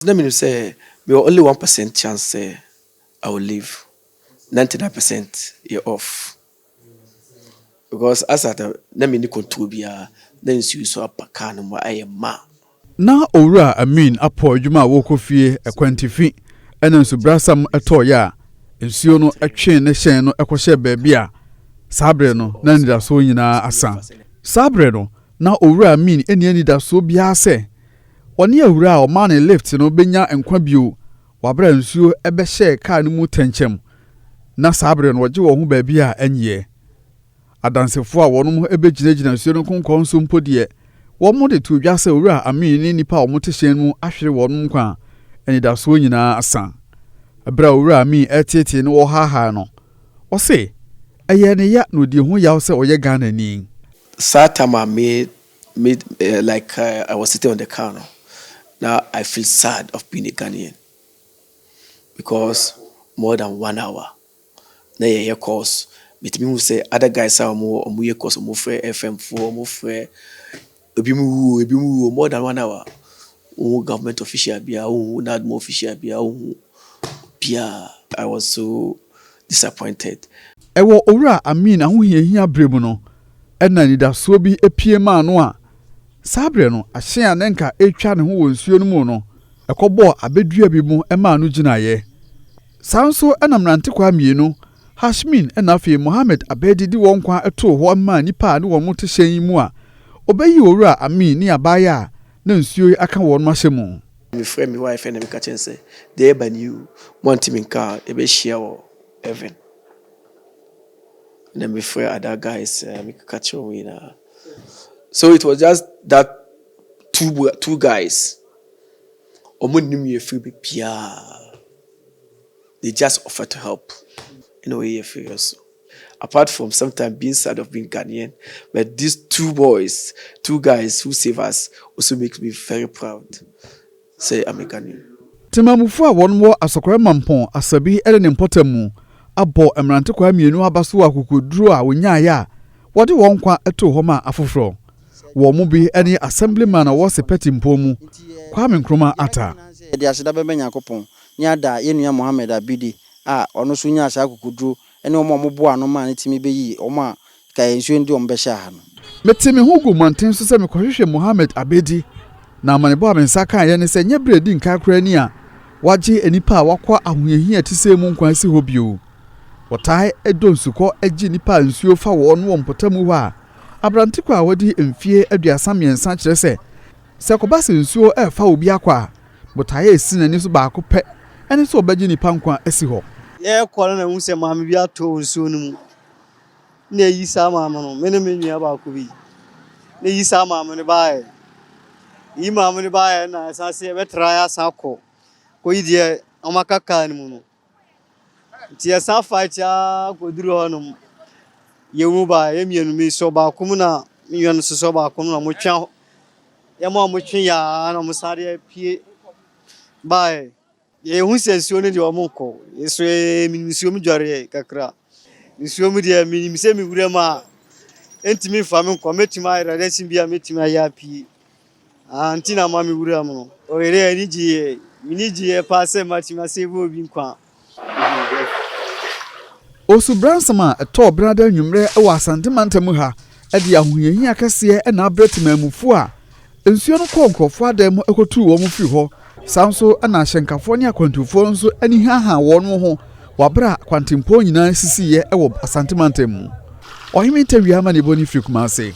Let me say, we are only 1% chance say I will leave. 99% you're off. Because as at let me control bia, then you so up can I am ma. Na owura amin apo adwuma wokofie ekwantifi ena nsubrasam etoya nsuo no etwe ne hyen no ekohye baabi a sabre no na nidaso nyina asa sabre no na owura amin eni nidaso bia se oni awura o man lift no benya enkwa bio wabra nsuo ebehye kaa no mu tenchem na sabre no wogye wo ho baabi a enye adansefo a wonom ebeginagina nsuo no konkon so mpodie wɔn de to dwa sɛ owura amin ni nipa a wɔn te hyɛn mu ahwere wɔn nkwa anidaso nyinaa asa abra owura amin ɛtete ne wɔ haha no ɔse ɛyɛ ne ya no di ho yaw sɛ ɔyɛ Ghana ni Satama made like I was sitting on the car now. Now I feel sad of being a Ghanaian because more than 1 hour na ye course with me who say other guys are more course more free FM4 more free more than 1 hour. Government official bia, not more official bia. I was so disappointed. Ewo owura amin ahohiahia bremu no ena nidaso bi epie ma no a sabre no ahye anenka etwa ne ho wonsuo no mu no ekobo abedua bi mu ema no ginaye sanso ena mrante kwa mienu Hashmin ena afi Mohammed abedidi won kwa eto ho ma nipa ne won mote hyen mu a obeyi owura amin ni abaya na nsuo aka won ma hye mu my friend, my wife, and me catch and say, they ban you, want him in car, a be share heaven. And then my friend, other guys, me catch me na. So it was just that two guys. Omunimi free be pia. They just offered to help. In a way, you feel so. Apart from sometimes being sad of being Ghanaian, but these two guys who save us, also makes me very proud. Say I'm a Ghanaian. Timamufu a won wo asokore mampon asabi ere ne mpotamu abo emrante kwa mienu abaso akukuduru a wonyaaya wode won kwa eto ho ma afoforo wo mu bi ene assemblyman a wo sepeti mpomu kwa menkroma ata de aseda be Nyankopon nya da yenua Mohammed Abidi a ono so nya asa akukuduru ene omo mobo ano ma ne timi beyi omo a ka ensuo ndi ombe sha ha no metimi hugu manten so se mekohwehwe Mohammed Abidi na manebo amensa kan ye ne se nya bredi nka kra ni a waje enipa a wakwa ahoyehia tise mu nkwan si hobio wotai edonsuko agi nipa nsuo fa won wo mpotamu ho a abrantiko a wadi emfie aduasa miensa kire se kobase nsuo e fa obi akwa wotai esi nani so baako pe ene so obagi nipa nkwa esi ho ye kwara na hu se maame bi ato nsuo no mu na yi sa maame no me ne menua baako bi na yi sa maame no bae yi maame no bae na sa se be tra ya sa ko yi de amaka kan mu no ti ya sa fa cha ko duru honum ye mu ba ye mienu mi so ba ko mu na mi yanu so ba ko na mo twa ye mo twa ya na mo sare pie bae ye hu se nsuo ne de o mo ko yeso mi nsuo mi dware kakra nsuo mi de mi se mi wura ma entimi fa mi ko metima ira de simbia metima ya pie anti na ma mi wura mo o ere ani ji miniji passe matima sebo bi nkwa Osubransama eto brada nwumre e wasante mantamu ha e de ahoyehia kase e na abretemamufu a nsuo no konkofo adam ekotu wo mu fi ho sanso na hyenkafo ne akwantufo nso ani haha won ho wabra kwantimpo nyina sisiye e wo asante mantamu ohimi tawia ma ne boni fi kuma se